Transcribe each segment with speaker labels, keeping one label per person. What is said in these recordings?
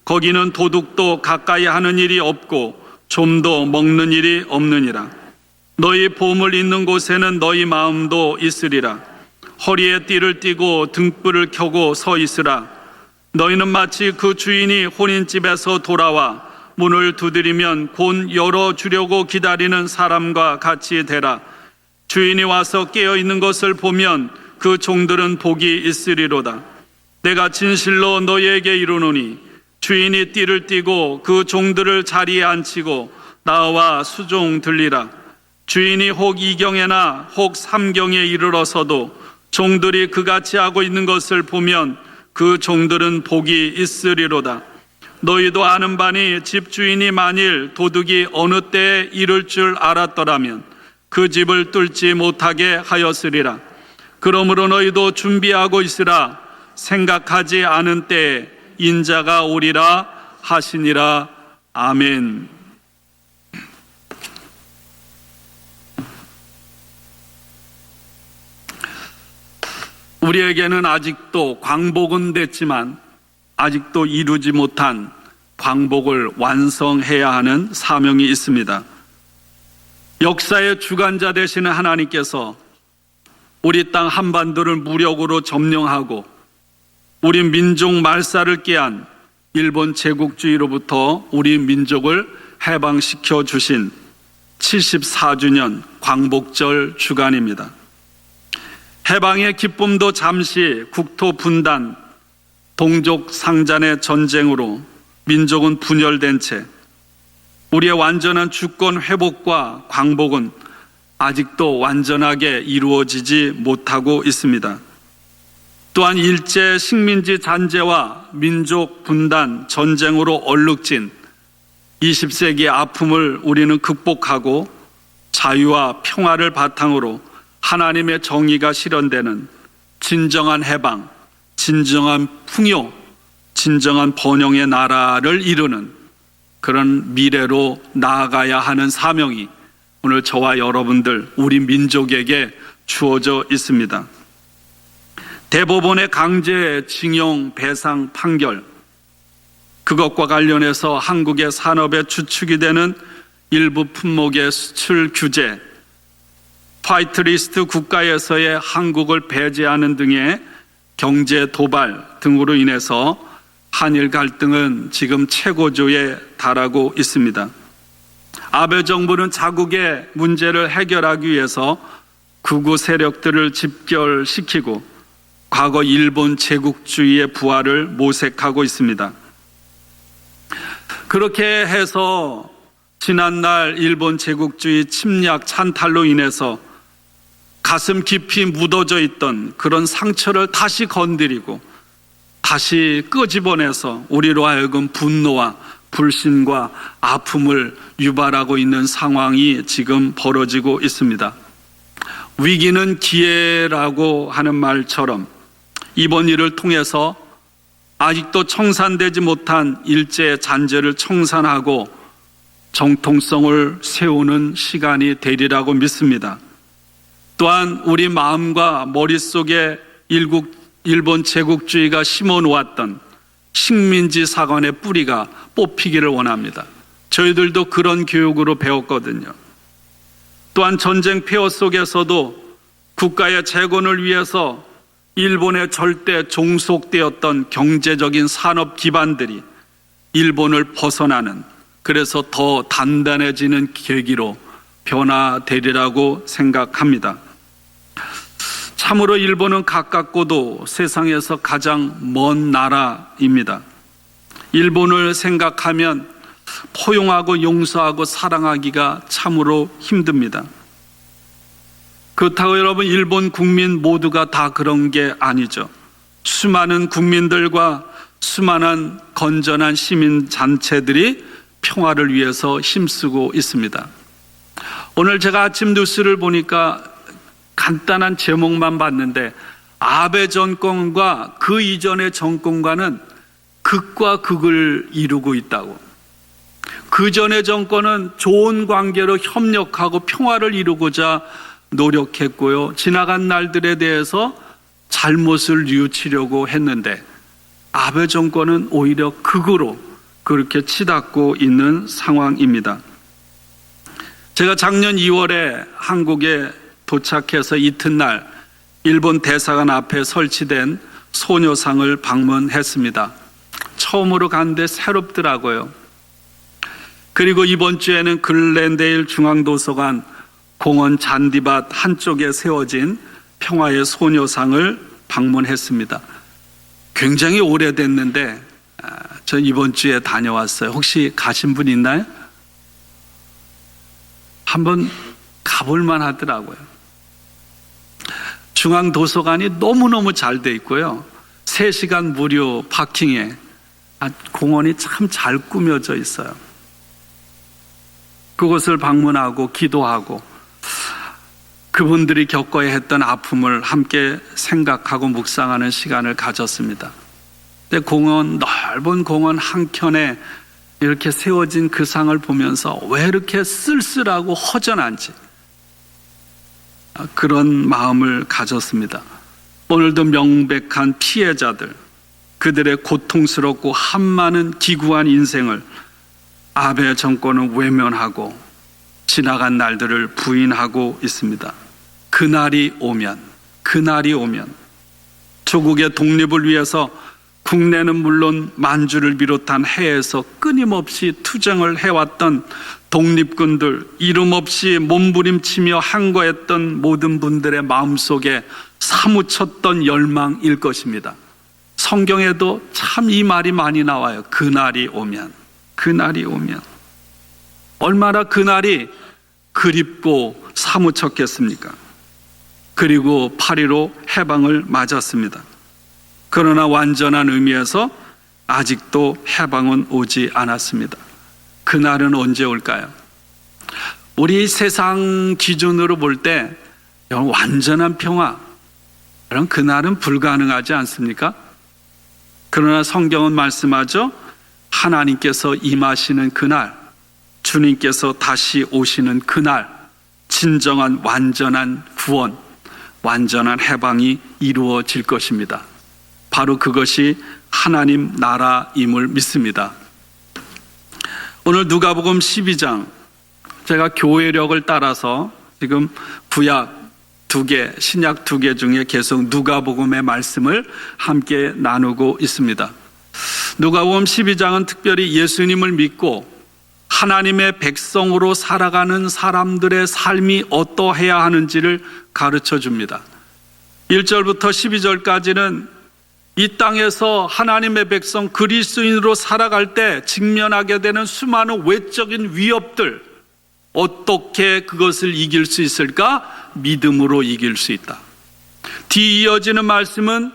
Speaker 1: 거기는 도둑도 가까이 하는 일이 없고 좀도 먹는 일이 없느니라. 너희 보물 있는 곳에는 너희 마음도 있으리라. 허리에 띠를 띠고 등불을 켜고 서 있으라. 너희는 마치 그 주인이 혼인집에서 돌아와 문을 두드리면 곧 열어주려고 기다리는 사람과 같이 되라. 주인이 와서 깨어있는 것을 보면 그 종들은 복이 있으리로다. 내가 진실로 너희에게 이르노니 주인이 띠를 띠고 그 종들을 자리에 앉히고 나와 수종 들리라. 주인이 혹 2경에나 혹 3경에 이르러서도 종들이 그같이 하고 있는 것을 보면 그 종들은 복이 있으리로다. 너희도 아는 바니 집주인이 만일 도둑이 어느 때에 이를 줄 알았더라면 그 집을 뚫지 못하게 하였으리라. 그러므로 너희도 준비하고 있으라. 생각하지 않은 때에 인자가 오리라 하시니라. 아멘. 우리에게는 아직도 광복은 됐지만 아직도 이루지 못한 광복을 완성해야 하는 사명이 있습니다. 역사의 주관자 되시는 하나님께서 우리 땅 한반도를 무력으로 점령하고 우리 민족 말살을 깨한 일본 제국주의로부터 우리 민족을 해방시켜 주신 74주년 광복절 주간입니다. 해방의 기쁨도 잠시 국토 분단, 동족 상잔의 전쟁으로 민족은 분열된 채 우리의 완전한 주권 회복과 광복은 아직도 완전하게 이루어지지 못하고 있습니다. 또한 일제 식민지 잔재와 민족 분단, 전쟁으로 얼룩진 20세기의 아픔을 우리는 극복하고 자유와 평화를 바탕으로 하나님의 정의가 실현되는 진정한 해방, 진정한 풍요, 진정한 번영의 나라를 이루는 그런 미래로 나아가야 하는 사명이 오늘 저와 여러분들, 우리 민족에게 주어져 있습니다. 대법원의 강제징용 배상 판결, 그것과 관련해서 한국의 산업의 주축이 되는 일부 품목의 수출 규제, 화이트리스트 국가에서의 한국을 배제하는 등의 경제 도발 등으로 인해서 한일 갈등은 지금 최고조에 달하고 있습니다. 아베 정부는 자국의 문제를 해결하기 위해서 극우 세력들을 집결시키고 과거 일본 제국주의의 부활을 모색하고 있습니다. 그렇게 해서 지난날 일본 제국주의 침략 찬탈로 인해서 가슴 깊이 묻어져 있던 그런 상처를 다시 건드리고 다시 끄집어내서 우리로 하여금 분노와 불신과 아픔을 유발하고 있는 상황이 지금 벌어지고 있습니다. 위기는 기회라고 하는 말처럼 이번 일을 통해서 아직도 청산되지 못한 일제 잔재를 청산하고 정통성을 세우는 시간이 되리라고 믿습니다. 또한 우리 마음과 머릿속에 일본 제국주의가 심어놓았던 식민지 사관의 뿌리가 뽑히기를 원합니다. 저희들도 그런 교육으로 배웠거든요. 또한 전쟁 폐허 속에서도 국가의 재건을 위해서 일본에 절대 종속되었던 경제적인 산업 기반들이 일본을 벗어나는, 그래서 더 단단해지는 계기로 변화되리라고 생각합니다. 참으로 일본은 가깝고도 세상에서 가장 먼 나라입니다. 일본을 생각하면 포용하고 용서하고 사랑하기가 참으로 힘듭니다. 그렇다고 여러분, 일본 국민 모두가 다 그런 게 아니죠. 수많은 국민들과 수많은 건전한 시민단체들이 평화를 위해서 힘쓰고 있습니다. 오늘 제가 아침 뉴스를 보니까 간단한 제목만 봤는데 아베 정권과 그 이전의 정권과는 극과 극을 이루고 있다고. 그 전의 정권은 좋은 관계로 협력하고 평화를 이루고자 노력했고요. 지나간 날들에 대해서 잘못을 뉘우치려고 했는데 아베 정권은 오히려 극으로 그렇게 치닫고 있는 상황입니다. 제가 작년 2월에 한국에 도착해서 이튿날 일본 대사관 앞에 설치된 소녀상을 방문했습니다. 처음으로 갔는데 새롭더라고요. 그리고 이번 주에는 글렌데일 중앙도서관 공원 잔디밭 한쪽에 세워진 평화의 소녀상을 방문했습니다. 굉장히 오래됐는데 저 이번 주에 다녀왔어요. 혹시 가신 분 있나요? 한번 가볼만 하더라고요. 중앙도서관이 너무너무 잘 돼 있고요. 3시간 무료 파킹에 공원이 참 잘 꾸며져 있어요. 그곳을 방문하고 기도하고 그분들이 겪어야 했던 아픔을 함께 생각하고 묵상하는 시간을 가졌습니다. 근데 넓은 공원 한켠에 이렇게 세워진 그 상을 보면서 왜 이렇게 쓸쓸하고 허전한지 그런 마음을 가졌습니다. 오늘도 명백한 피해자들, 그들의 고통스럽고 한많은 기구한 인생을 아베 정권은 외면하고 지나간 날들을 부인하고 있습니다. 그날이 오면 조국의 독립을 위해서 국내는 물론 만주를 비롯한 해에서 끊임없이 투쟁을 해왔던 독립군들, 이름 없이 몸부림치며 항거했던 모든 분들의 마음속에 사무쳤던 열망일 것입니다. 성경에도 참 이 말이 많이 나와요. 그날이 오면. 얼마나 그날이 그립고 사무쳤겠습니까? 그리고 8.15 해방을 맞았습니다. 그러나 완전한 의미에서 아직도 해방은 오지 않았습니다. 그날은 언제 올까요? 우리 세상 기준으로 볼 때 완전한 평화, 그럼 그날은 불가능하지 않습니까? 그러나 성경은 말씀하죠. 하나님께서 임하시는 그날, 주님께서 다시 오시는 그날, 진정한 완전한 구원, 완전한 해방이 이루어질 것입니다. 바로 그것이 하나님 나라임을 믿습니다. 오늘 누가복음 12장, 제가 교회력을 따라서 지금 구약 2개, 신약 2개 중에 계속 누가복음의 말씀을 함께 나누고 있습니다. 누가복음 12장은 특별히 예수님을 믿고 하나님의 백성으로 살아가는 사람들의 삶이 어떠해야 하는지를 가르쳐 줍니다. 1절부터 12절까지는 이 땅에서 하나님의 백성 그리스도인으로 살아갈 때 직면하게 되는 수많은 외적인 위협들, 어떻게 그것을 이길 수 있을까? 믿음으로 이길 수 있다. 뒤 이어지는 말씀은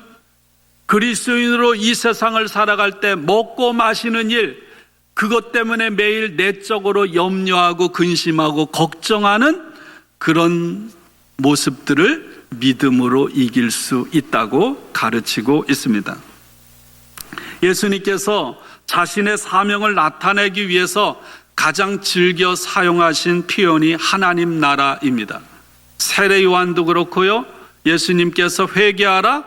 Speaker 1: 그리스도인으로 이 세상을 살아갈 때 먹고 마시는 일, 그것 때문에 매일 내적으로 염려하고 근심하고 걱정하는 그런 모습들을 믿음으로 이길 수 있다고 가르치고 있습니다. 예수님께서 자신의 사명을 나타내기 위해서 가장 즐겨 사용하신 표현이 하나님 나라입니다. 세례 요한도 그렇고요. 예수님께서 회개하라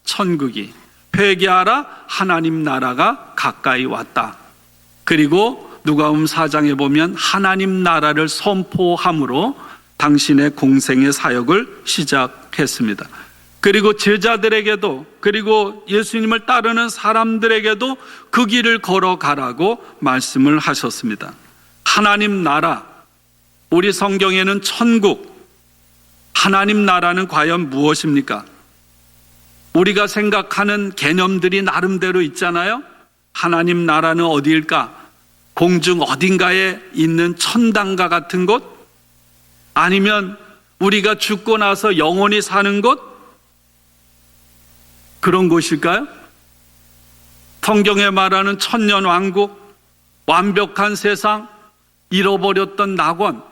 Speaker 1: 천국이, 회개하라 하나님 나라가 가까이 왔다. 그리고 누가복음 4장에 보면 하나님 나라를 선포함으로 당신의 공생의 사역을 시작했습니다. 그리고 제자들에게도, 그리고 예수님을 따르는 사람들에게도 그 길을 걸어가라고 말씀을 하셨습니다. 하나님 나라, 우리 성경에는 천국, 하나님 나라는 과연 무엇입니까? 우리가 생각하는 개념들이 나름대로 있잖아요. 하나님 나라는 어디일까? 공중 어딘가에 있는 천당과 같은 곳? 아니면 우리가 죽고 나서 영원히 사는 곳? 그런 곳일까요? 성경에 말하는 천년 왕국, 완벽한 세상, 잃어버렸던 낙원,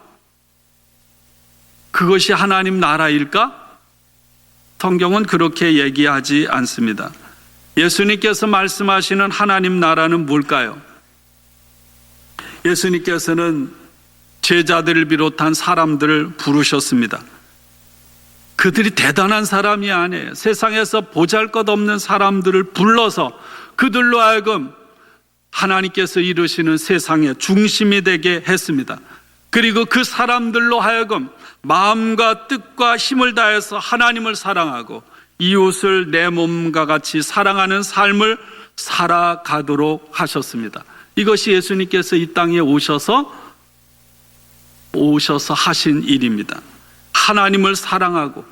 Speaker 1: 그것이 하나님 나라일까? 성경은 그렇게 얘기하지 않습니다. 예수님께서 말씀하시는 하나님 나라는 뭘까요? 예수님께서는 제자들을 비롯한 사람들을 부르셨습니다. 그들이 대단한 사람이 아니에요. 세상에서 보잘것없는 사람들을 불러서 그들로 하여금 하나님께서 이루시는 세상의 중심이 되게 했습니다. 그리고 그 사람들로 하여금 마음과 뜻과 힘을 다해서 하나님을 사랑하고 이웃을 내 몸과 같이 사랑하는 삶을 살아가도록 하셨습니다. 이것이 예수님께서 이 땅에 오셔서 하신 일입니다. 하나님을 사랑하고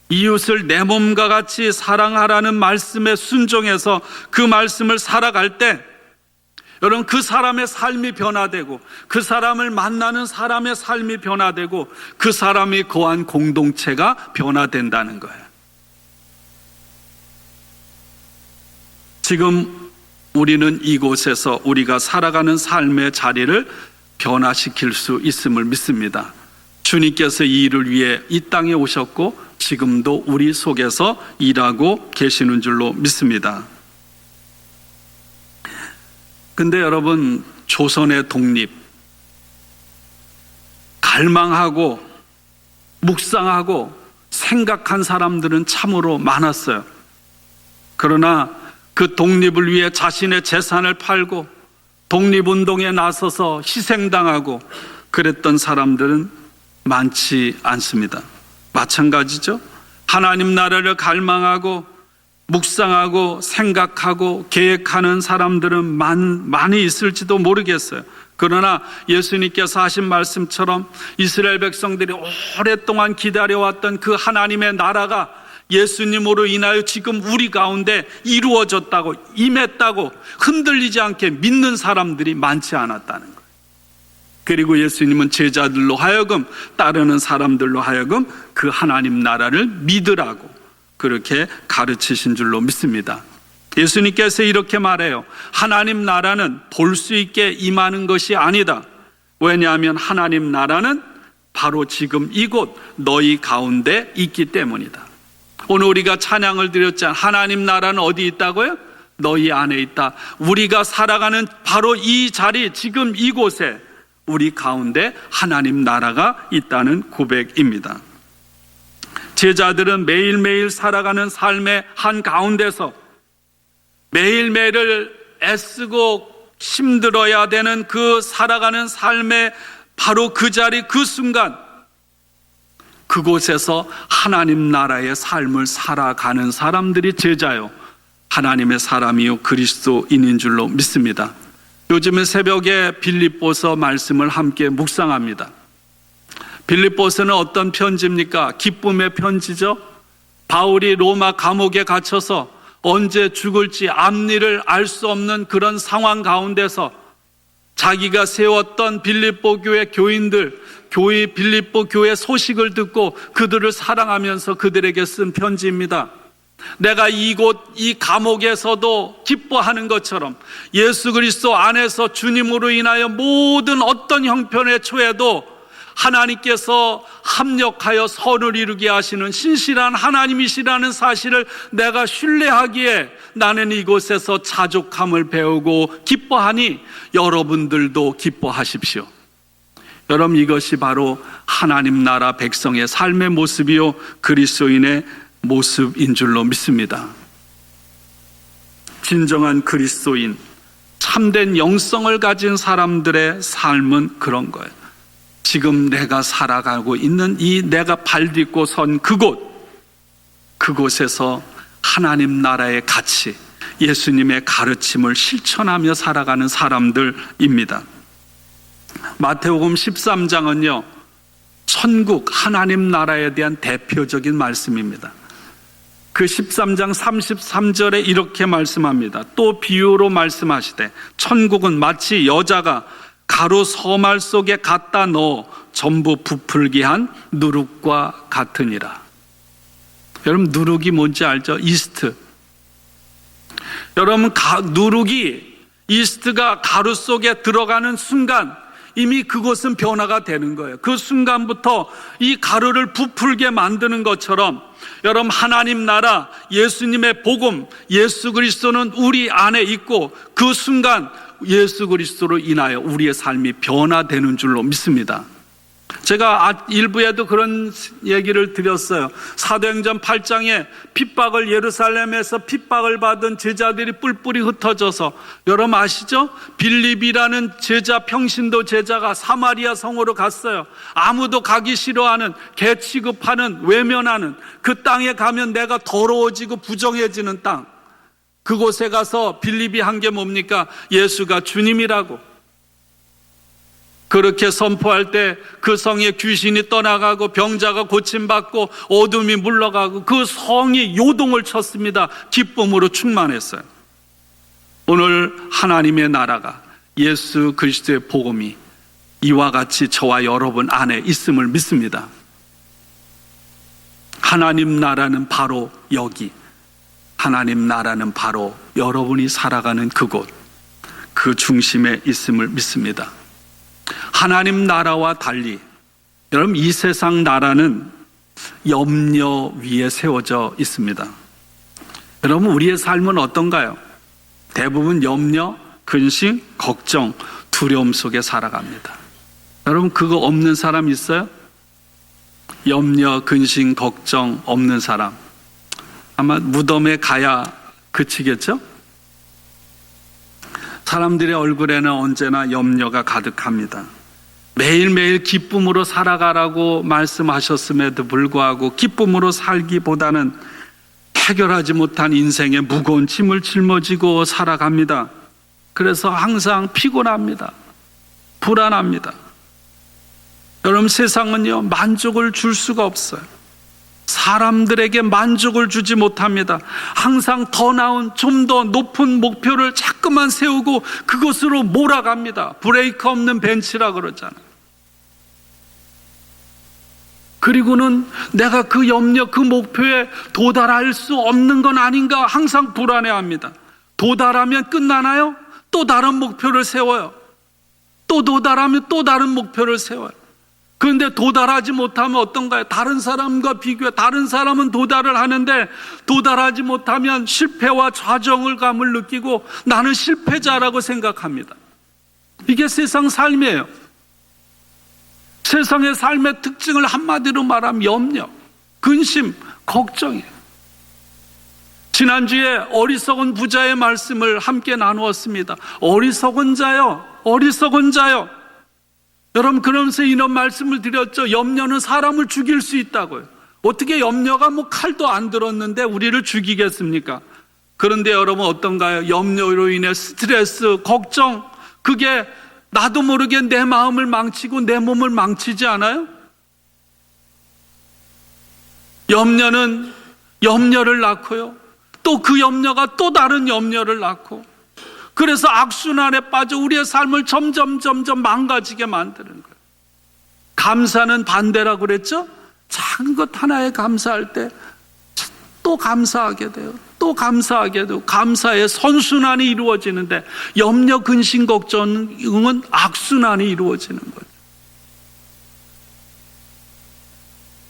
Speaker 1: 이웃을 내 몸과 같이 사랑하라는 말씀에 순종해서 그 말씀을 살아갈 때 여러분, 그 사람의 삶이 변화되고 그 사람을 만나는 사람의 삶이 변화되고 그 사람이 거한 공동체가 변화된다는 거예요. 지금 우리는 이곳에서 우리가 살아가는 삶의 자리를 변화시킬 수 있음을 믿습니다. 주님께서 이 일을 위해 이 땅에 오셨고 지금도 우리 속에서 일하고 계시는 줄로 믿습니다. 근데 여러분, 조선의 독립 갈망하고 묵상하고 생각한 사람들은 참으로 많았어요. 그러나 그 독립을 위해 자신의 재산을 팔고 독립운동에 나서서 희생당하고 그랬던 사람들은 많지 않습니다. 마찬가지죠. 하나님 나라를 갈망하고 묵상하고 생각하고 계획하는 사람들은 많이 있을지도 모르겠어요. 그러나 예수님께서 하신 말씀처럼 이스라엘 백성들이 오랫동안 기다려왔던 그 하나님의 나라가 예수님으로 인하여 지금 우리 가운데 이루어졌다고, 임했다고 흔들리지 않게 믿는 사람들이 많지 않았다는 거예요. 그리고 예수님은 제자들로 하여금, 따르는 사람들로 하여금 그 하나님 나라를 믿으라고 그렇게 가르치신 줄로 믿습니다. 예수님께서 이렇게 말해요. 하나님 나라는 볼 수 있게 임하는 것이 아니다. 왜냐하면 하나님 나라는 바로 지금 이곳 너희 가운데 있기 때문이다. 오늘 우리가 찬양을 드렸잖아요. 하나님 나라는 어디 있다고요? 너희 안에 있다. 우리가 살아가는 바로 이 자리, 지금 이곳에 우리 가운데 하나님 나라가 있다는 고백입니다. 제자들은 매일매일 살아가는 삶의 한 가운데서 매일매일을 애쓰고 힘들어야 되는 그 살아가는 삶의 바로 그 자리, 그 순간 그곳에서 하나님 나라의 삶을 살아가는 사람들이 제자요, 하나님의 사람이요 그리스도인인 줄로 믿습니다. 요즘에 새벽에 빌립보서 말씀을 함께 묵상합니다. 빌립보서는 어떤 편지입니까? 기쁨의 편지죠. 바울이 로마 감옥에 갇혀서 언제 죽을지 앞일을 알 수 없는 그런 상황 가운데서 자기가 세웠던 빌립보 교회 교인들, 빌립보 교회 소식을 듣고 그들을 사랑하면서 그들에게 쓴 편지입니다. 내가 이곳 이 감옥에서도 기뻐하는 것처럼 예수 그리스도 안에서 주님으로 인하여 모든 어떤 형편에 처해도 하나님께서 합력하여 선을 이루게 하시는 신실한 하나님이시라는 사실을 내가 신뢰하기에 나는 이곳에서 자족함을 배우고 기뻐하니 여러분들도 기뻐하십시오. 여러분, 이것이 바로 하나님 나라 백성의 삶의 모습이요 그리스도인의 모습인 줄로 믿습니다. 진정한 그리스도인, 참된 영성을 가진 사람들의 삶은 그런 거예요. 지금 내가 살아가고 있는 이 내가 발 딛고 선 그곳에서 하나님 나라의 가치, 예수님의 가르침을 실천하며 살아가는 사람들입니다. 마태복음 13장은요 천국 하나님 나라에 대한 대표적인 말씀입니다. 그 13장 33절에 이렇게 말씀합니다. 또 비유로 말씀하시되 천국은 마치 여자가 가루 서말 속에 갖다 넣어 전부 부풀게 한 누룩과 같으니라. 여러분, 누룩이 뭔지 알죠? 이스트. 여러분, 누룩이, 이스트가 가루 속에 들어가는 순간 이미 그곳은 변화가 되는 거예요. 그 순간부터 이 가루를 부풀게 만드는 것처럼 여러분, 하나님 나라, 예수님의 복음, 예수 그리스도는 우리 안에 있고 그 순간 예수 그리스도로 인하여 우리의 삶이 변화되는 줄로 믿습니다. 제가 일부에도 그런 얘기를 드렸어요. 사도행전 8장에 예루살렘에서 핍박을 받은 제자들이 뿔뿔이 흩어져서, 여러분 아시죠? 빌립이라는 제자, 평신도 제자가 사마리아 성으로 갔어요. 아무도 가기 싫어하는, 개 취급하는, 외면하는 그 땅에 가면 내가 더러워지고 부정해지는 땅. 그곳에 가서 빌립이 한 게 뭡니까? 예수가 주님이라고. 그렇게 선포할 때 그 성에 귀신이 떠나가고 병자가 고침받고 어둠이 물러가고 그 성이 요동을 쳤습니다. 기쁨으로 충만했어요. 오늘 하나님의 나라가, 예수 그리스도의 복음이 이와 같이 저와 여러분 안에 있음을 믿습니다. 하나님 나라는 바로 여기, 하나님 나라는 바로 여러분이 살아가는 그곳, 그 중심에 있음을 믿습니다. 하나님 나라와 달리 여러분, 이 세상 나라는 염려 위에 세워져 있습니다. 여러분, 우리의 삶은 어떤가요? 대부분 염려, 근심, 걱정, 두려움 속에 살아갑니다. 여러분, 그거 없는 사람 있어요? 염려, 근심, 걱정 없는 사람 아마 무덤에 가야 그치겠죠? 사람들의 얼굴에는 언제나 염려가 가득합니다. 매일매일 기쁨으로 살아가라고 말씀하셨음에도 불구하고 기쁨으로 살기보다는 해결하지 못한 인생의 무거운 짐을 짊어지고 살아갑니다. 그래서 항상 피곤합니다. 불안합니다. 여러분, 세상은요, 만족을 줄 수가 없어요. 사람들에게 만족을 주지 못합니다. 항상 더 나은, 좀 더 높은 목표를 자꾸만 세우고 그것으로 몰아갑니다. 브레이크 없는 벤치라 그러잖아요. 그리고는 내가 그 염려, 그 목표에 도달할 수 없는 건 아닌가 항상 불안해합니다. 도달하면 끝나나요? 또 다른 목표를 세워요. 또 도달하면 또 다른 목표를 세워요. 그런데 도달하지 못하면 어떤가요? 다른 사람과 비교해, 다른 사람은 도달을 하는데 도달하지 못하면 실패와 좌절감을 느끼고 나는 실패자라고 생각합니다. 이게 세상 삶이에요. 세상의 삶의 특징을 한마디로 말하면 염려, 근심, 걱정이에요. 지난주에 어리석은 부자의 말씀을 함께 나누었습니다. 어리석은 자요, 어리석은 자요. 여러분, 그러면서 이런 말씀을 드렸죠. 염려는 사람을 죽일 수 있다고요. 어떻게 염려가 칼도 안 들었는데 우리를 죽이겠습니까? 그런데 여러분 어떤가요? 염려로 인해 스트레스, 걱정, 그게 나도 모르게 내 마음을 망치고 내 몸을 망치지 않아요? 염려는 염려를 낳고요, 또 그 염려가 또 다른 염려를 낳고, 그래서 악순환에 빠져 우리의 삶을 점점 망가지게 만드는 거예요. 감사는 반대라고 그랬죠? 작은 것 하나에 감사할 때 또 감사하게 돼요. 또 감사하게 되고 감사의 선순환이 이루어지는데, 염려, 근심, 걱정은 악순환이 이루어지는 거죠.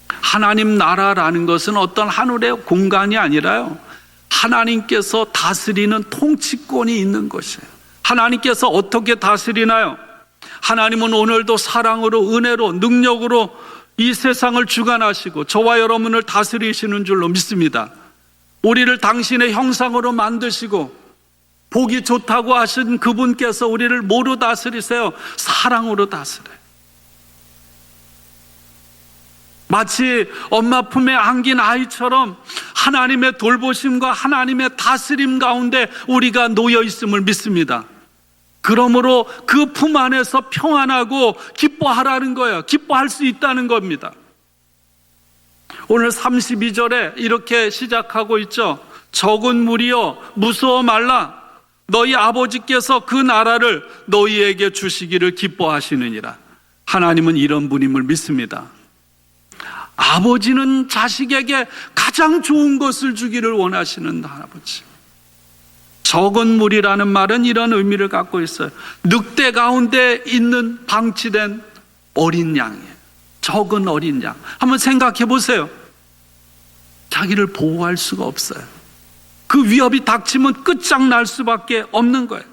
Speaker 1: 하나님 나라라는 것은 어떤 하늘의 공간이 아니라요, 하나님께서 다스리는 통치권이 있는 것이에요. 하나님께서 어떻게 다스리나요? 하나님은 오늘도 사랑으로, 은혜로, 능력으로 이 세상을 주관하시고 저와 여러분을 다스리시는 줄로 믿습니다. 우리를 당신의 형상으로 만드시고 보기 좋다고 하신 그분께서 우리를 뭐로 다스리세요? 사랑으로 다스려요. 마치 엄마 품에 안긴 아이처럼 하나님의 돌보심과 하나님의 다스림 가운데 우리가 놓여 있음을 믿습니다. 그러므로 그 품 안에서 평안하고 기뻐하라는 거예요. 기뻐할 수 있다는 겁니다. 오늘 32절에 이렇게 시작하고 있죠. 적은 무리여 무서워 말라. 너희 아버지께서 그 나라를 너희에게 주시기를 기뻐하시느니라. 하나님은 이런 분임을 믿습니다. 아버지는 자식에게 가장 좋은 것을 주기를 원하시는 아버지. 적은 무리라는 말은 이런 의미를 갖고 있어요. 늑대 가운데 있는 방치된 어린 양이에요. 적은 어린 양. 한번 생각해 보세요. 자기를 보호할 수가 없어요. 그 위협이 닥치면 끝장날 수밖에 없는 거예요.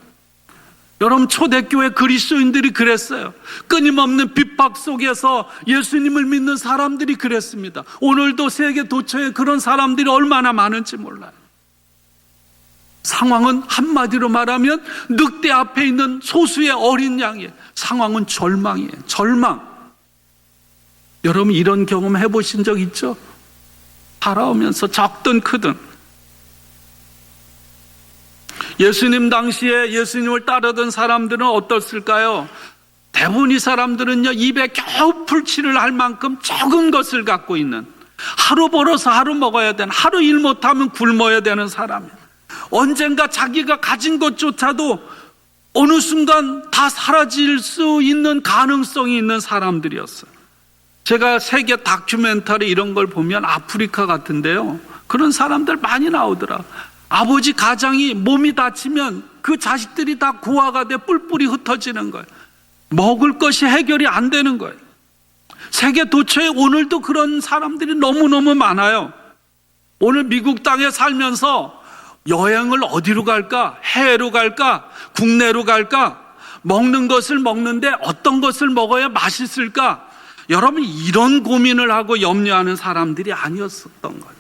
Speaker 1: 여러분, 초대교회 그리스도인들이 그랬어요. 끊임없는 핍박 속에서 예수님을 믿는 사람들이 그랬습니다. 오늘도 세계 도처에 그런 사람들이 얼마나 많은지 몰라요. 상황은 한마디로 말하면 늑대 앞에 있는 소수의 어린 양이에요. 상황은 절망이에요. 절망. 여러분, 이런 경험 해보신 적 있죠? 살아오면서 적든 크든. 예수님 당시에 예수님을 따르던 사람들은 어떻을까요? 대부분 이 사람들은요, 입에 겨우 풀칠을 할 만큼 적은 것을 갖고 있는, 하루 벌어서 하루 먹어야 되는, 하루 일 못하면 굶어야 되는 사람이에요. 언젠가 자기가 가진 것조차도 어느 순간 다 사라질 수 있는 가능성이 있는 사람들이었어요. 제가 세계 다큐멘터리 이런 걸 보면 아프리카 같은데요, 그런 사람들 많이 나오더라. 아버지 가장이 몸이 다치면 그 자식들이 다 고아가 돼 뿔뿔이 흩어지는 거예요. 먹을 것이 해결이 안 되는 거예요. 세계 도처에 오늘도 그런 사람들이 너무너무 많아요. 오늘 미국 땅에 살면서 여행을 어디로 갈까? 해외로 갈까? 국내로 갈까? 먹는 것을 먹는데 어떤 것을 먹어야 맛있을까? 여러분, 이런 고민을 하고 염려하는 사람들이 아니었었던 거죠.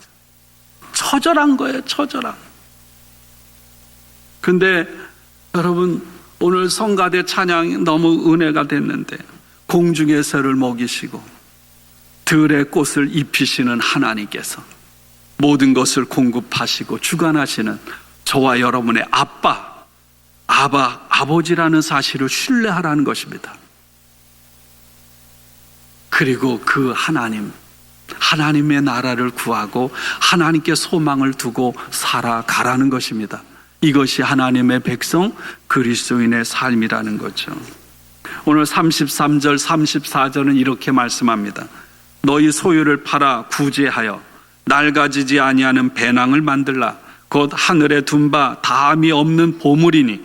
Speaker 1: 처절한 거예요, 처절한. 근데 여러분, 오늘 성가대 찬양이 너무 은혜가 됐는데, 공중의 새를 먹이시고 들의 꽃을 입히시는 하나님께서 모든 것을 공급하시고 주관하시는 저와 여러분의 아버지라는 사실을 신뢰하라는 것입니다. 그리고 그 하나님의 나라를 구하고 하나님께 소망을 두고 살아가라는 것입니다. 이것이 하나님의 백성 그리스도인의 삶이라는 거죠. 오늘 33절 34절은 이렇게 말씀합니다. 너희 소유를 팔아 구제하여 낡아지지 아니하는 배낭을 만들라. 곧 하늘에 둔 바 다함이 없는 보물이니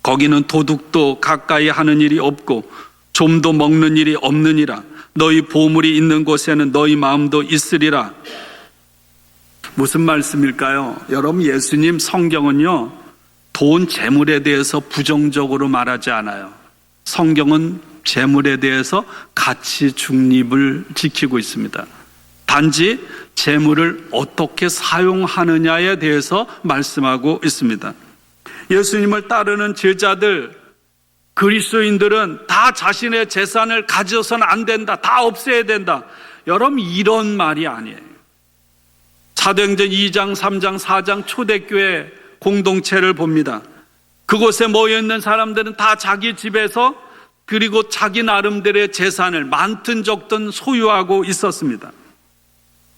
Speaker 1: 거기는 도둑도 가까이 하는 일이 없고 좀도 먹는 일이 없느니라. 너희 보물이 있는 곳에는 너희 마음도 있으리라. 무슨 말씀일까요? 여러분, 예수님 성경은요, 돈, 재물에 대해서 부정적으로 말하지 않아요. 성경은 재물에 대해서 가치 중립을 지키고 있습니다. 단지 재물을 어떻게 사용하느냐에 대해서 말씀하고 있습니다. 예수님을 따르는 제자들, 그리스도인들은 다 자신의 재산을 가져서는 안 된다, 다 없애야 된다. 여러분, 이런 말이 아니에요. 사도행전 2장, 3장, 4장 초대교회 공동체를 봅니다. 그곳에 모여있는 사람들은 다 자기 집에서 그리고 자기 나름대로의 재산을 많든 적든 소유하고 있었습니다.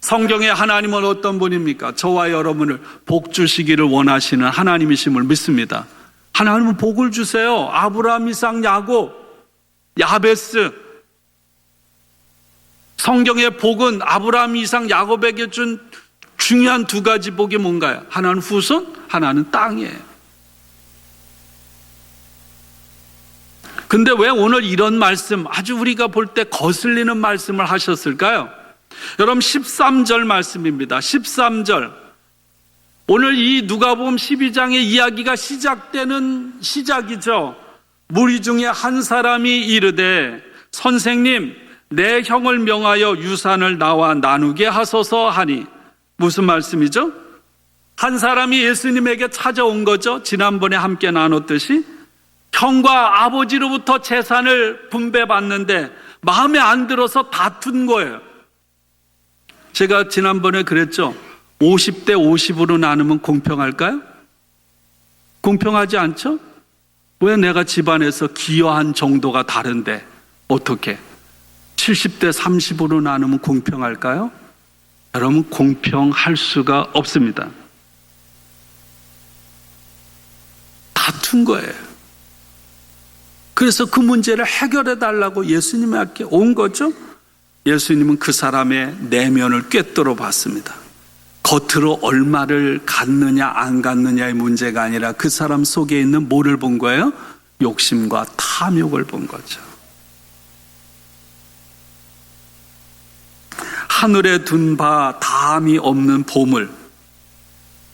Speaker 1: 성경의 하나님은 어떤 분입니까? 저와 여러분을 복 주시기를 원하시는 하나님이심을 믿습니다. 하나님은 복을 주세요. 아브라함, 이삭, 야곱, 야베스. 성경의 복은 아브라함, 이삭, 야곱에게 준 중요한 두 가지 복이 뭔가요? 하나는 후손, 하나는 땅이에요. 근데 왜 오늘 이런 말씀, 아주 우리가 볼 때 거슬리는 말씀을 하셨을까요? 여러분, 13절 말씀입니다. 13절. 오늘 이 누가복음 12장의 이야기가 시작되는 시작이죠. 무리 중에 한 사람이 이르되 선생님, 내 형을 명하여 유산을 나와 나누게 하소서 하니. 무슨 말씀이죠? 한 사람이 예수님에게 찾아온 거죠. 지난번에 함께 나눴듯이 형과 아버지로부터 재산을 분배받는데 마음에 안 들어서 다툰 거예요. 제가 지난번에 그랬죠. 50대 50으로 나누면 공평할까요? 공평하지 않죠? 왜 내가 집안에서 기여한 정도가 다른데 어떻게 70대 30으로 나누면 공평할까요? 여러분, 공평할 수가 없습니다. 다툰 거예요. 그래서 그 문제를 해결해 달라고 예수님께 온 거죠. 예수님은 그 사람의 내면을 꿰뚫어 봤습니다. 겉으로 얼마를 갖느냐 안 갖느냐의 문제가 아니라 그 사람 속에 있는 뭐를 본 거예요? 욕심과 탐욕을 본 거죠. 하늘에 둔 바 다함이 없는 보물.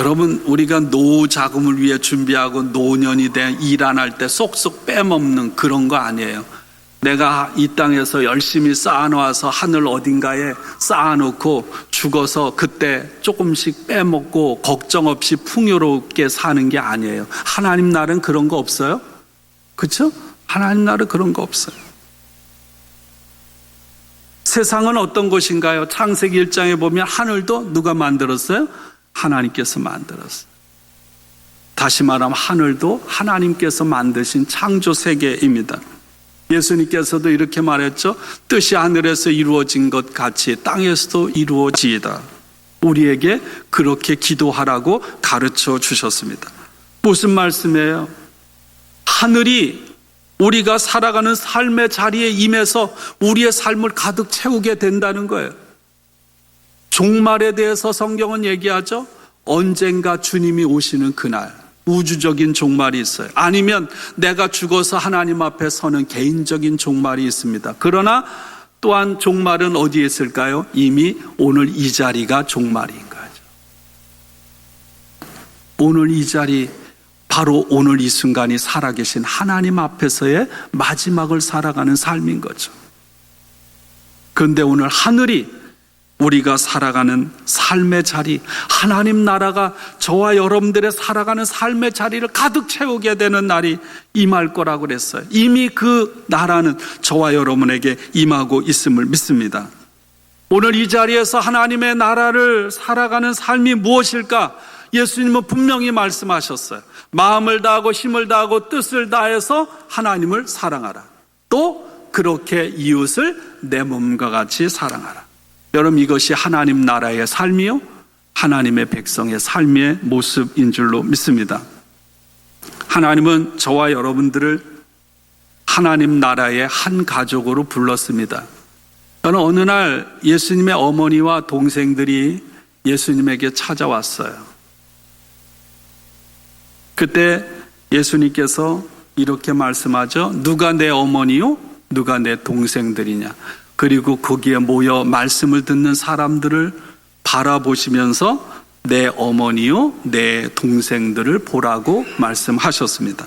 Speaker 2: 여러분, 우리가 노후 자금을 위해 준비하고 노년이 돼 일 안 할 때 쏙쏙 빼먹는 그런 거 아니에요. 내가 이 땅에서 열심히 쌓아놓아서 하늘 어딘가에 쌓아놓고 죽어서 그때 조금씩 빼먹고 걱정 없이 풍요롭게 사는 게 아니에요. 하나님 나라는 그런 거 없어요? 그렇죠? 하나님 나라는 그런 거 없어요. 세상은 어떤 곳인가요? 창세기 1장에 보면 하늘도 누가 만들었어요? 하나님께서 만들었어요. 다시 말하면 하늘도 하나님께서 만드신 창조 세계입니다. 예수님께서도 이렇게 말했죠. 뜻이 하늘에서 이루어진 것 같이 땅에서도 이루어지이다. 우리에게 그렇게 기도하라고 가르쳐 주셨습니다. 무슨 말씀이에요? 하늘이 우리가 살아가는 삶의 자리에 임해서 우리의 삶을 가득 채우게 된다는 거예요. 종말에 대해서 성경은 얘기하죠. 언젠가 주님이 오시는 그날, 우주적인 종말이 있어요. 아니면 내가 죽어서 하나님 앞에 서는 개인적인 종말이 있습니다. 그러나 또한 종말은 어디에 있을까요? 이미 오늘 이 자리가 종말인 거죠. 오늘 이 자리, 바로 오늘 이 순간이 살아계신 하나님 앞에서의 마지막을 살아가는 삶인 거죠. 그런데 오늘 하늘이 우리가 살아가는 삶의 자리, 하나님 나라가 저와 여러분들의 살아가는 삶의 자리를 가득 채우게 되는 날이 임할 거라고 그랬어요. 이미 그 나라는 저와 여러분에게 임하고 있음을 믿습니다. 오늘 이 자리에서 하나님의 나라를 살아가는 삶이 무엇일까? 예수님은 분명히 말씀하셨어요. 마음을 다하고 힘을 다하고 뜻을 다해서 하나님을 사랑하라. 또 그렇게 이웃을 내 몸과 같이 사랑하라. 여러분, 이것이 하나님 나라의 삶이요, 하나님의 백성의 삶의 모습인 줄로 믿습니다. 하나님은 저와 여러분들을 하나님 나라의 한 가족으로 불렀습니다. 저는 어느 날 예수님의 어머니와 동생들이 예수님에게 찾아왔어요. 그때 예수님께서 이렇게 말씀하죠. 누가 내 어머니요? 누가 내 동생들이냐? 그리고 거기에 모여 말씀을 듣는 사람들을 바라보시면서 내 어머니요, 내 동생들을 보라고 말씀하셨습니다.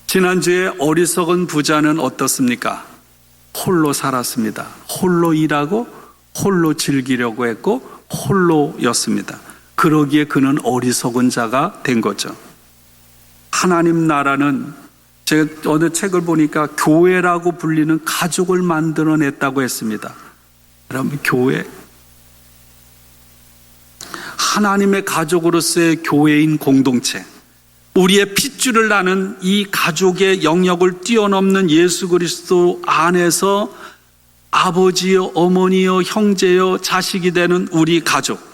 Speaker 2: 지난주에 어리석은 부자는 어떻습니까? 홀로 살았습니다. 홀로 일하고 홀로 즐기려고 했고 홀로였습니다. 그러기에 그는 어리석은 자가 된 거죠. 하나님 나라는, 제가 어느 책을 보니까 교회라고 불리는 가족을 만들어냈다고 했습니다. 여러분, 교회, 하나님의 가족으로서의 교회인 공동체, 우리의 핏줄을 나는 이 가족의 영역을 뛰어넘는 예수 그리스도 안에서 아버지요, 어머니요, 형제요, 자식이 되는 우리 가족.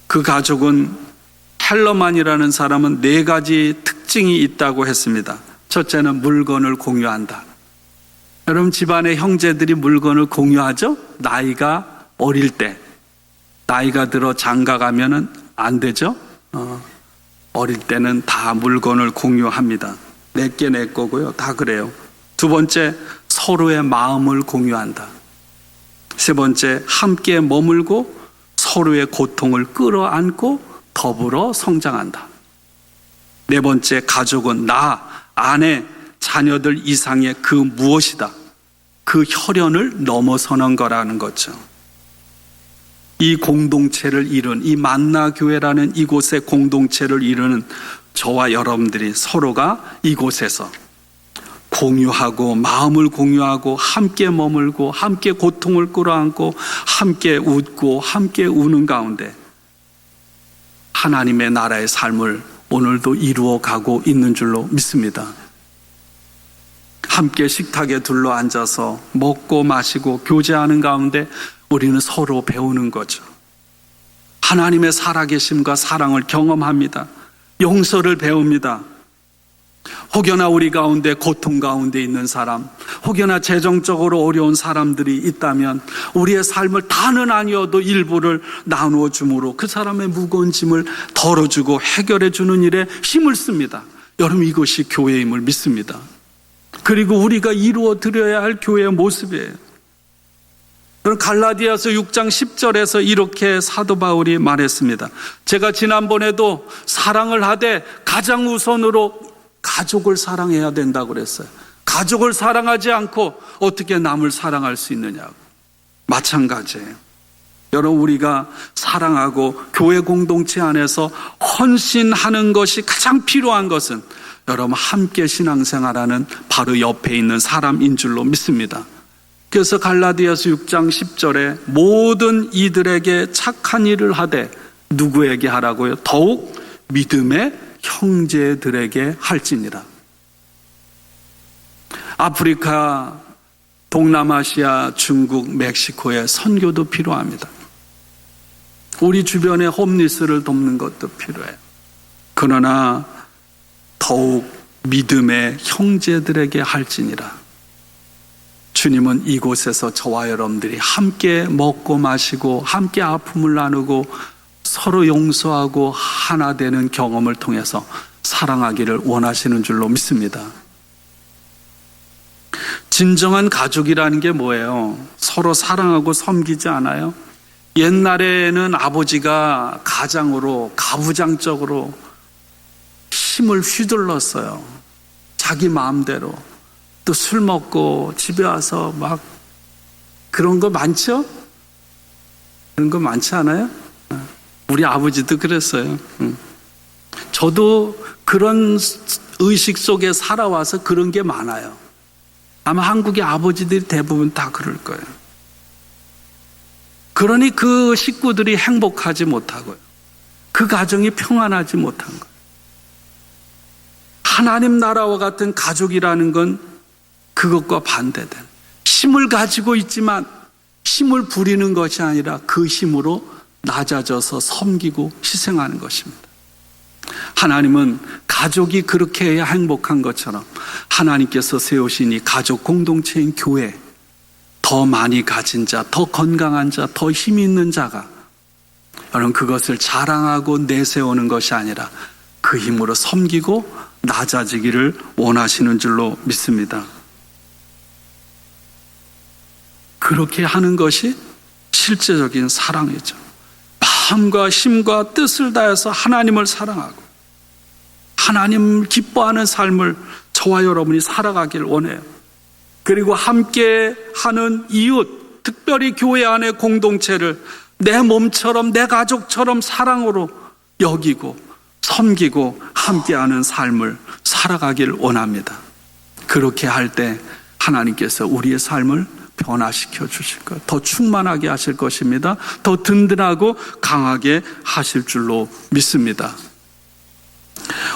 Speaker 2: 그 가족은 헬러만이라는 사람은 4가지 특징이 있다고 했습니다. 첫째는 물건을 공유한다. 여러분, 집안의 형제들이 물건을 공유하죠? 나이가 어릴 때. 나이가 들어 장가 가면은 안 되죠? 어릴 때는 다 물건을 공유합니다. 내게 내 거고요. 다 그래요. 두 번째, 서로의 마음을 공유한다. 세 번째, 함께 머물고 서로의 고통을 끌어안고 더불어 성장한다. 네 번째, 가족은 나, 아내, 자녀들 이상의 그 무엇이다. 그 혈연을 넘어서는 거라는 거죠. 이 공동체를 이룬, 이 만나교회라는 이곳의 공동체를 이루는 저와 여러분들이 서로가 이곳에서 공유하고 마음을 공유하고 함께 머물고 함께 고통을 끌어안고 함께 웃고 함께 우는 가운데 하나님의 나라의 삶을 오늘도 이루어가고 있는 줄로 믿습니다. 함께 식탁에 둘러앉아서 먹고 마시고 교제하는 가운데 우리는 서로 배우는 거죠. 하나님의 살아계심과 사랑을 경험합니다. 용서를 배웁니다. 혹여나 우리 가운데 고통 가운데 있는 사람, 혹여나 재정적으로 어려운 사람들이 있다면 우리의 삶을 다는 아니어도 일부를 나누어 줌으로 그 사람의 무거운 짐을 덜어주고 해결해 주는 일에 힘을 씁니다. 여러분, 이것이 교회임을 믿습니다. 그리고 우리가 이루어 드려야 할 교회의 모습이에요. 그럼 갈라디아서 6장 10절에서 이렇게 사도 바울이 말했습니다. 제가 지난번에도 사랑을 하되 가장 우선으로 가족을 사랑해야 된다고 그랬어요. 가족을 사랑하지 않고 어떻게 남을 사랑할 수 있느냐고. 마찬가지예요. 여러분, 우리가 사랑하고 교회 공동체 안에서 헌신하는 것이 가장 필요한 것은 여러분 함께 신앙생활하는 바로 옆에 있는 사람인 줄로 믿습니다. 그래서 갈라디아서 6장 10절에 모든 이들에게 착한 일을 하되 누구에게 하라고요? 더욱 믿음의 형제들에게 할지니라. 아프리카, 동남아시아, 중국, 멕시코에 선교도 필요합니다. 우리 주변에 홈리스를 돕는 것도 필요해요. 그러나 더욱 믿음의 형제들에게 할지니라. 주님은 이곳에서 저와 여러분들이 함께 먹고 마시고 함께 아픔을 나누고 서로 용서하고 하나 되는 경험을 통해서 사랑하기를 원하시는 줄로 믿습니다. 진정한 가족이라는 게 뭐예요? 서로 사랑하고 섬기지 않아요? 옛날에는 아버지가 가장으로 가부장적으로 힘을 휘둘렀어요. 자기 마음대로. 또 술 먹고 집에 와서 막 그런 거 많죠? 그런 거 많지 않아요? 우리 아버지도 그랬어요. 저도 그런 의식 속에 살아와서 그런 게 많아요. 아마 한국의 아버지들이 대부분 다 그럴 거예요. 그러니 그 식구들이 행복하지 못하고요. 그 가정이 평안하지 못한 거예요. 하나님 나라와 같은 가족이라는 건 그것과 반대된 힘을 가지고 있지만 힘을 부리는 것이 아니라 그 힘으로 낮아져서 섬기고 희생하는 것입니다. 하나님은 가족이 그렇게 해야 행복한 것처럼 하나님께서 세우신 이 가족 공동체인 교회, 더 많이 가진 자, 더 건강한 자, 더 힘이 있는 자가 여러분 그것을 자랑하고 내세우는 것이 아니라 그 힘으로 섬기고 낮아지기를 원하시는 줄로 믿습니다. 그렇게 하는 것이 실제적인 사랑이죠. 마음과 힘과 뜻을 다해서 하나님을 사랑하고 하나님을 기뻐하는 삶을 저와 여러분이 살아가길 원해요. 그리고 함께 하는 이웃, 특별히 교회 안의 공동체를 내 몸처럼 내 가족처럼 사랑으로 여기고 섬기고 함께하는 삶을 살아가길 원합니다. 그렇게 할 때 하나님께서 우리의 삶을 변화시켜 주실 것, 더 충만하게 하실 것입니다. 더 든든하고 강하게 하실 줄로 믿습니다.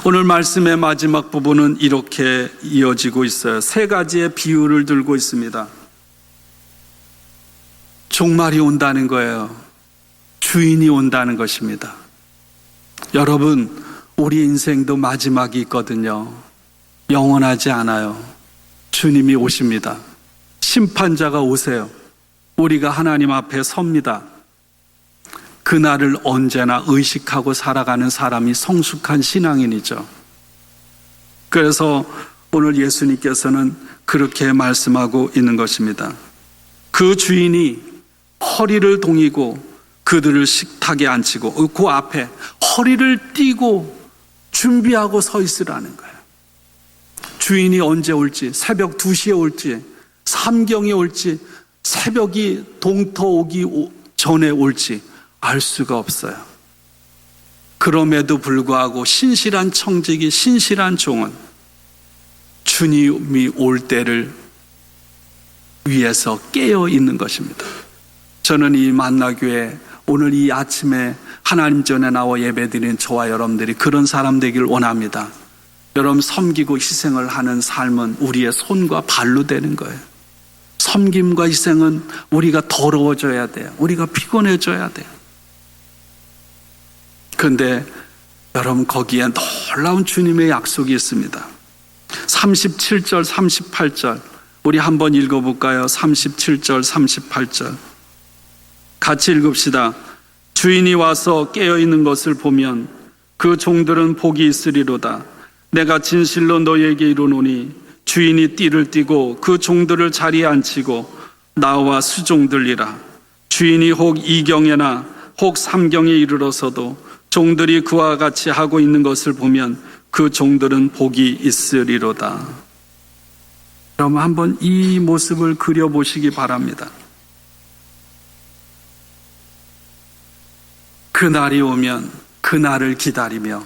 Speaker 2: 오늘 말씀의 마지막 부분은 이렇게 이어지고 있어요. 세 가지의 비유를 들고 있습니다. 종말이 온다는 거예요. 주인이 온다는 것입니다. 여러분, 우리 인생도 마지막이 있거든요. 영원하지 않아요. 주님이 오십니다. 심판자가 오세요. 우리가 하나님 앞에 섭니다. 그날을 언제나 의식하고 살아가는 사람이 성숙한 신앙인이죠. 그래서 오늘 예수님께서는 그렇게 말씀하고 있는 것입니다. 그 주인이 허리를 동이고 그들을 식탁에 앉히고 그 앞에 허리를 띠고 준비하고 서 있으라는 거예요. 주인이 언제 올지, 새벽 2시에 올지, 삼경이 올지, 새벽이 동터 오기 전에 올지 알 수가 없어요. 그럼에도 불구하고 신실한 청직이, 신실한 종은 주님이 올 때를 위해서 깨어 있는 것입니다. 저는 이 만나교회 오늘 이 아침에 하나님 전에 나와 예배드리는 저와 여러분들이 그런 사람 되길 원합니다. 여러분, 섬기고 희생을 하는 삶은 우리의 손과 발로 되는 거예요. 섬김과 희생은 우리가 더러워져야 돼요. 우리가 피곤해져야 돼요. 그런데 여러분, 거기에 놀라운 주님의 약속이 있습니다. 37절 38절 우리 한번 읽어볼까요? 37절 38절 같이 읽읍시다. 주인이 와서 깨어있는 것을 보면 그 종들은 복이 있으리로다. 내가 진실로 너희에게 이르노니 주인이 띠를 띠고 그 종들을 자리에 앉히고
Speaker 1: 나와 수종들이라. 주인이 혹 이경에나 혹 삼경에 이르러서도 종들이 그와 같이 하고 있는 것을 보면 그 종들은 복이 있으리로다. 그럼 한번 이 모습을 그려보시기 바랍니다. 그날이 오면 그날을 기다리며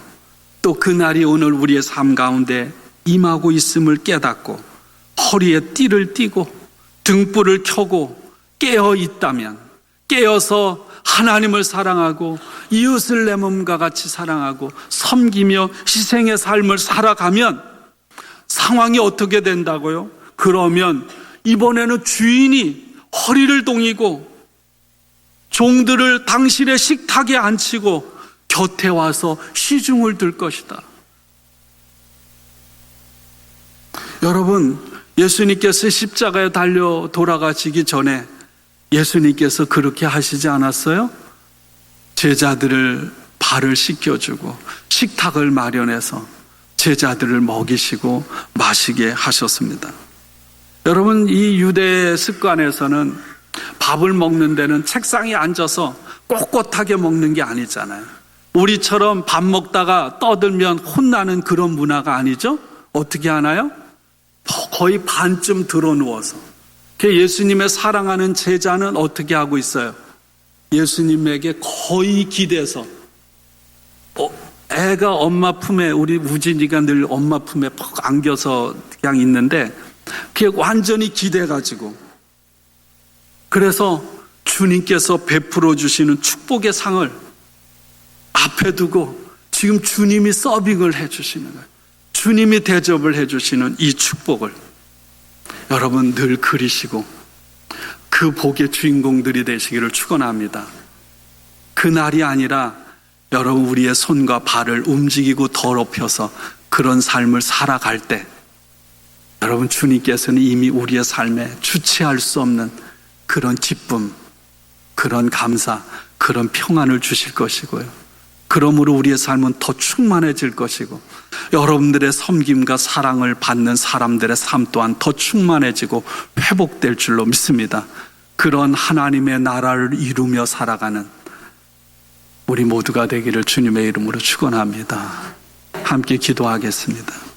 Speaker 1: 또 그날이 오늘 우리의 삶 가운데 임하고 있음을 깨닫고 허리에 띠를 띠고 등불을 켜고 깨어 있다면, 깨어서 하나님을 사랑하고 이웃을 내 몸과 같이 사랑하고 섬기며 희생의 삶을 살아가면 상황이 어떻게 된다고요? 그러면 이번에는 주인이 허리를 동이고 종들을 당신의 식탁에 앉히고 곁에 와서 시중을 들 것이다. 여러분, 예수님께서 십자가에 달려 돌아가시기 전에 예수님께서 그렇게 하시지 않았어요? 제자들을 발을 씻겨주고 식탁을 마련해서 제자들을 먹이시고 마시게 하셨습니다. 여러분, 이 유대 습관에서는 밥을 먹는 데는 책상에 앉아서 꼿꼿하게 먹는 게 아니잖아요. 우리처럼 밥 먹다가 떠들면 혼나는 그런 문화가 아니죠? 어떻게 하나요? 거의 반쯤 들어 누워서. 예수님의 사랑하는 제자는 어떻게 하고 있어요? 예수님에게 거의 기대서, 애가 엄마 품에, 우리 우진이가 늘 엄마 품에 퍽 안겨서 그냥 있는데 그게 완전히 기대가지고, 그래서 주님께서 베풀어 주시는 축복의 상을 앞에 두고 지금 주님이 서빙을 해주시는 거예요. 주님이 대접을 해주시는 이 축복을 여러분 늘 그리시고 그 복의 주인공들이 되시기를 축원합니다. 그날이 아니라 여러분 우리의 손과 발을 움직이고 더럽혀서 그런 삶을 살아갈 때 여러분 주님께서는 이미 우리의 삶에 주체할 수 없는 그런 기쁨, 그런 감사, 그런 평안을 주실 것이고요. 그러므로 우리의 삶은 더 충만해질 것이고 여러분들의 섬김과 사랑을 받는 사람들의 삶 또한 더 충만해지고 회복될 줄로 믿습니다. 그런 하나님의 나라를 이루며 살아가는 우리 모두가 되기를 주님의 이름으로 축원합니다. 함께 기도하겠습니다.